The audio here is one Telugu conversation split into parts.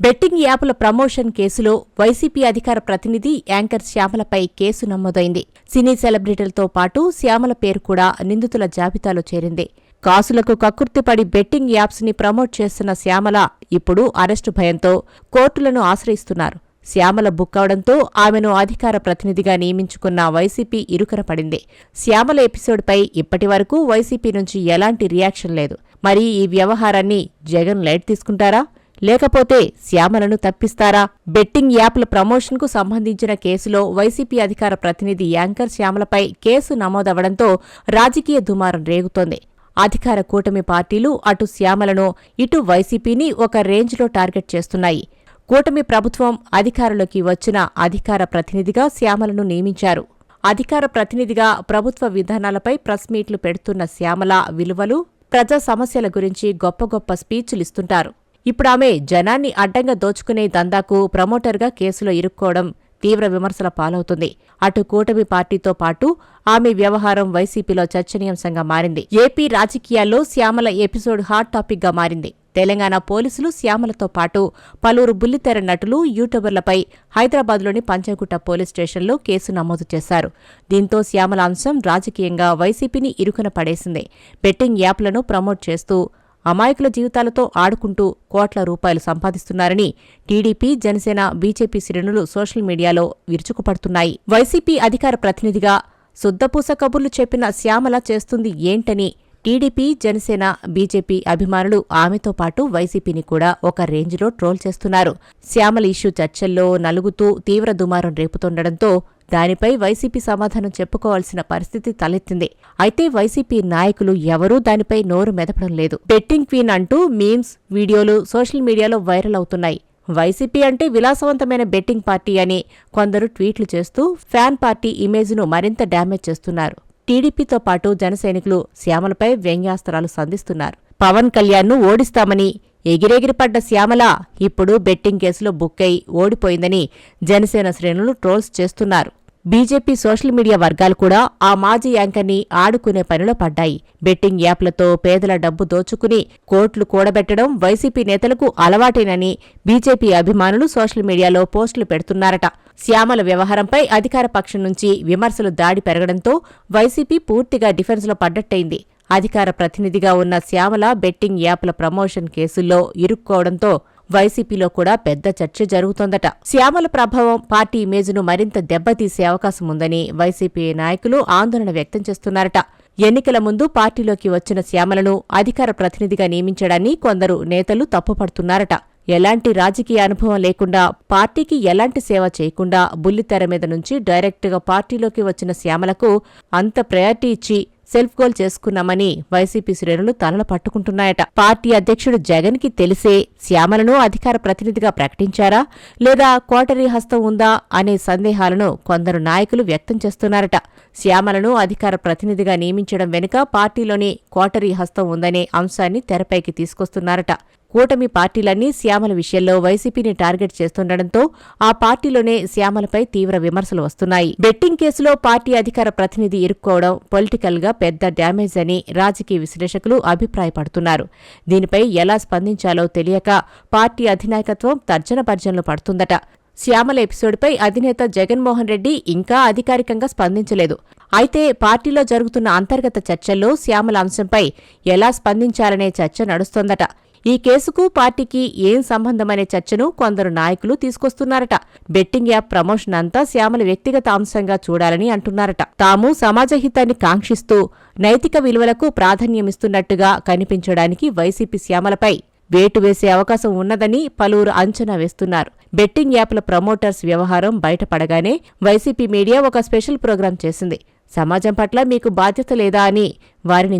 బెట్టింగ్ యాప్ల ప్రమోషన్ కేసులో వైసీపీ అధికార ప్రతినిధి యాంకర్ శ్యామలపై కేసు నమోదైంది. సినీ సెలబ్రిటీలతో పాటు శ్యామల పేరు కూడా నిందితుల జాబితాలో చేరింది. కాసులకు కక్కుర్తిపడి బెట్టింగ్ యాప్స్ ని ప్రమోట్ చేస్తున్న శ్యామల ఇప్పుడు అరెస్టు భయంతో కోర్టులను ఆశ్రయిస్తున్నారు. శ్యామల బుక్ అవడంతో ఆమెను అధికార ప్రతినిధిగా నియమించుకున్న వైసీపీ ఇరుకున పడింది. శ్యామల ఎపిసోడ్పై ఇప్పటివరకు వైసీపీ నుంచి ఎలాంటి రియాక్షన్ లేదు. మరి ఈ వ్యవహారాన్ని జగన్ లైట్ తీసుకుంటారా, లేకపోతే శ్యామలను తప్పిస్తారా? బెట్టింగ్ యాప్ల ప్రమోషన్కు సంబంధించిన కేసులో వైసీపీ అధికార ప్రతినిధి యాంకర్ శ్యామలపై కేసు నమోదవడంతో రాజకీయ దుమారం రేగుతోంది. అధికార కూటమి పార్టీలు అటు శ్యామలను, ఇటు వైసీపీని ఒక రేంజ్లో టార్గెట్ చేస్తున్నాయి. కూటమి ప్రభుత్వం అధికారంలోకి వచ్చిన అధికార ప్రతినిధిగా శ్యామలను నియమించారు. అధికార ప్రతినిధిగా ప్రభుత్వ విధానాలపై ప్రెస్ మీట్లు పెడుతున్న శ్యామల విలువలు, ప్రజా సమస్యల గురించి గొప్ప గొప్ప స్పీచ్లిస్తుంటారు. ఇప్పుడామె జనాన్ని అడ్డంగా దోచుకునే దందాకు ప్రమోటర్గా కేసులో ఇరుక్కోవడం తీవ్ర విమర్శల పాలవుతుంది. అటు కూటమి పార్టీతో పాటు ఆమె వ్యవహారం వైసీపీలో చర్చనీయాంశంగా మారింది. ఏపీ రాజకీయాల్లో శ్యామల ఎపిసోడ్ హాట్ టాపిక్గా మారింది. తెలంగాణ పోలీసులు శ్యామలతో పాటు పలువురు బుల్లితెర నటులు, యూట్యూబర్లపై హైదరాబాద్లోని పంచగుట్ట పోలీస్ స్టేషన్లో కేసు నమోదు చేశారు. దీంతో శ్యామల అంశం రాజకీయంగా వైసీపీని ఇరుకున పడేసింది. బెట్టింగ్ యాప్లను ప్రమోట్ చేస్తూ అమాయకుల జీవితాలతో ఆడుకుంటూ కోట్ల రూపాయలు సంపాదిస్తున్నారని టీడీపీ, జనసేన, బీజేపీ శ్రేణులు సోషల్ మీడియాలో విరుచుకుపడుతున్నాయి. వైసీపీ అధికార ప్రతినిధిగా శుద్ధపూస కబుర్లు చెప్పిన శ్యామల చేస్తుంది ఏంటని టీడీపీ, జనసేన, బీజేపీ అభిమానులు ఆమెతో పాటు వైసీపీని కూడా ఒక రేంజ్లో ట్రోల్ చేస్తున్నారు. శ్యామల ఇష్యూ చర్చల్లో నలుగుతూ తీవ్ర దుమారం రేపుతుండటంతో దానిపై వైసీపీ సమాధానం చెప్పుకోవాల్సిన పరిస్థితి తలెత్తింది. అయితే వైసీపీ నాయకులు ఎవరూ దానిపై నోరు మెదపడం లేదు. బెట్టింగ్ క్వీన్ అంటూ మీమ్స్, వీడియోలు సోషల్ మీడియాలో వైరల్ అవుతున్నాయి. వైసీపీ అంటే విలాసవంతమైన బెట్టింగ్ పార్టీ అని కొందరు ట్వీట్లు చేస్తూ ఫ్యాన్ పార్టీ ఇమేజ్ను మరింత డ్యామేజ్ చేస్తున్నారు. టీడీపీతో పాటు జనసైనికులు శ్యామలపై వ్యంగ్యాస్త్రాలు సంధిస్తున్నారు. పవన్ కళ్యాణ్ను ఓడిస్తామని ఎగిరెగిరిపడ్డ శ్యామల ఇప్పుడు బెట్టింగ్ కేసులో బుక్కై ఓడిపోయిందని జనసేన శ్రేణులు ట్రోల్స్ చేస్తున్నారు. బీజేపీ సోషల్ మీడియా వర్గాలు కూడా ఆ మాజీ యాంకర్ని ఆడుకునే పనిలో పడ్డాయి. బెట్టింగ్ యాప్లతో పేదల డబ్బు దోచుకుని కోట్లు కూడబెట్టడం వైసీపీ నేతలకు అలవాటేనని బీజేపీ అభిమానులు సోషల్ మీడియాలో పోస్టులు పెడుతున్నారట. శ్యామల వ్యవహారంపై అధికార పక్షం నుంచి విమర్శలు దాడి పెరగడంతో వైసీపీ పూర్తిగా డిఫెన్స్లో పడ్డట్టయింది. అధికార ప్రతినిధిగా ఉన్న శ్యామల బెట్టింగ్ యాప్ల ప్రమోషన్ కేసుల్లో ఇరుక్కోవడంతో వైసీపీలో కూడా పెద్ద చర్చ జరుగుతోందట. శ్యామల ప్రభావం పార్టీ ఇమేజ్ను మరింత దెబ్బతీసే అవకాశం ఉందని వైసీపీ నాయకులు ఆందోళన వ్యక్తం చేస్తున్నారట. ఎన్నికల ముందు పార్టీలోకి వచ్చిన శ్యామలను అధికార ప్రతినిధిగా నియమించడాన్ని కొందరు నేతలు తప్పుపడుతున్నారట. ఎలాంటి రాజకీయ అనుభవం లేకుండా, పార్టీకి ఎలాంటి సేవ చేయకుండా బుల్లితెర మీద నుంచి డైరెక్ట్గా పార్టీలోకి వచ్చిన శ్యామలకు అంత ప్రయారిటీ ఇచ్చి సెల్ఫ్ గోల్ చేసుకున్నామని వైసీపీ శ్రేణులు తలలు పట్టుకుంటున్నాయట. పార్టీ అధ్యక్షుడు జగన్ కి తెలిసే శ్యామలను అధికార ప్రతినిధిగా ప్రకటించారా, లేదా కోటరీ హస్తం ఉందా అనే సందేహాలను కొందరు నాయకులు వ్యక్తం చేస్తున్నారట. శ్యామలను అధికార ప్రతినిధిగా నియమించడం వెనుక పార్టీలోని కోటరీ హస్తం ఉందనే అంశాన్ని తెరపైకి తీసుకొస్తున్నారట. కూటమి పార్టీలన్నీ శ్యామల విషయంలో వైసీపీని టార్గెట్ చేస్తుండటంతో ఆ పార్టీలోనే శ్యామలపై తీవ్ర విమర్శలు వస్తున్నాయి. బెట్టింగ్ కేసులో పార్టీ అధికార ప్రతినిధి ఇరుక్కోవడం పొలిటికల్ గా పెద్ద డ్యామేజ్ అని రాజకీయ విశ్లేషకులు అభిప్రాయపడుతున్నారు. దీనిపై ఎలా స్పందించాలో తెలియక పార్టీ అధినాయకత్వం తర్జనభర్జనలు పడుతుందట. శ్యామల ఎపిసోడ్పై అధినేత జగన్మోహన్ రెడ్డి ఇంకా అధికారికంగా స్పందించలేదు. అయితే పార్టీలో జరుగుతున్న అంతర్గత చర్చల్లో శ్యామల అంశంపై ఎలా స్పందించాలనే చర్చ నడుస్తోందట. ఈ కేసుకు పార్టీకి ఏం సంబంధమనే చర్చను కొందరు నాయకులు తీసుకొస్తున్నారట. బెట్టింగ్ యాప్ ప్రమోషన్ అంతా శ్యామల వ్యక్తిగత అంశంగా చూడాలని అంటున్నారట. తాము సమాజ హితాన్ని కాంక్షిస్తూ నైతిక విలువలకు ప్రాధాన్యమిస్తున్నట్టుగా కనిపించడానికి వైసీపీ శ్యామలపై వేటు వేసే అవకాశం ఉన్నదని పలువురు అంచనా వేస్తున్నారు. బెట్టింగ్ యాప్ల ప్రమోటర్స్ వ్యవహారం బయటపడగానే వైసీపీ మీడియా ఒక స్పెషల్ ప్రోగ్రాం చేసింది. సమాజం పట్ల మీకు బాధ్యత లేదా అని వారిని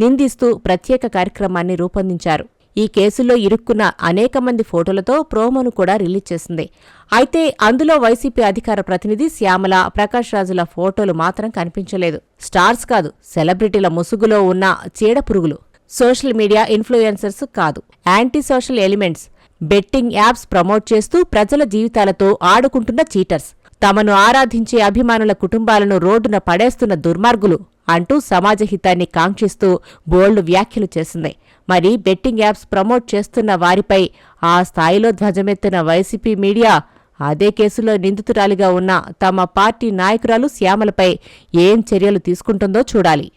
నిందిస్తూ ప్రత్యేక కార్యక్రమాన్ని రూపొందించారు. ఈ కేసుల్లో ఇరుక్కున్న అనేక మంది ఫోటోలతో ప్రోమోను కూడా రిలీజ్ చేసింది. అయితే అందులో వైసీపీ అధికార ప్రతినిధి శ్యామల, ప్రకాష్ రాజుల ఫోటోలు మాత్రం కనిపించలేదు. స్టార్స్ కాదు, సెలబ్రిటీల ముసుగులో ఉన్న చీడపురుగులు, సోషల్ మీడియా ఇన్ఫ్లుయెన్సర్స్ కాదు, anti social elements, betting apps promote చేస్తూ ప్రజల జీవితాలతో ఆడుకుంటున్న చీటర్స్, తమను ఆరాధించే అభిమానుల కుటుంబాలను రోడ్డున పడేస్తున్న దుర్మార్గులు అంటూ సమాజ హితాన్ని కాంక్షిస్తూ బోల్డ్ వ్యాఖ్యలు చేసింది. మరి బెట్టింగ్ యాప్స్ ప్రమోట్ చేస్తున్న వారిపై ఆ స్థాయిలో ధ్వజమెత్తిన వైసీపీ మీడియా అదే కేసులో నిందితురాలిగా ఉన్న తమ పార్టీ నాయకురాలు శ్యామలపై ఏం చర్యలు తీసుకుంటుందో చూడాలి.